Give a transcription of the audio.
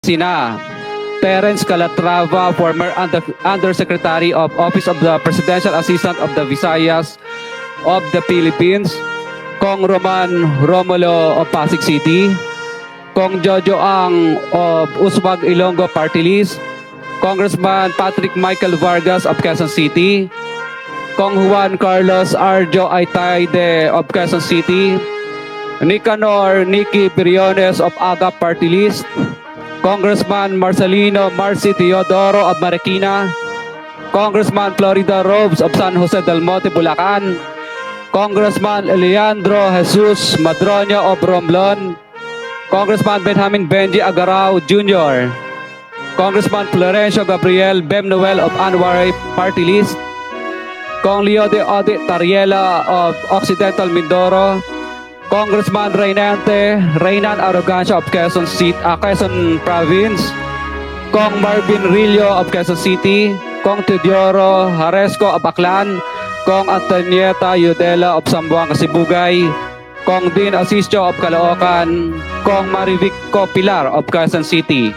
Sina Terence Calatrava, former Undersecretary of Office of the Presidential Assistant of the Visayas of the Philippines, Kong Roman Romulo of Pasig City, Kong Jojo Ang of Uswag Ilonggo Party List, Congressman Patrick Michael Vargas of Quezon City, Kong Juan Carlos Arjo Aitayde of Quezon City, Nicanor Nicky Briones of AGA Party List, Congressman Marcelino Marcy Teodoro of Marikina, Congressman Florida Robes of San Jose del Monte, Bulacan, Congressman Leandro Jesus Madroño of Romblon, Congressman Benjamin Benji Agarao Jr., Congressman Florencio Gabriel Bem Noel of Anwaray Party List, Kong Leo de Ode Tariela of Occidental Mindoro, Congressman Reynan Arrogancia of Quezon Province, Kong Marvin Rillo of Quezon City, Kong Teodoro Haresco of Aklan, Kong Antonieta Yudela of Zamboanga Sibugay, Kong Dean Asisio of Caloocan, Kong Marivico Pilar of Quezon City.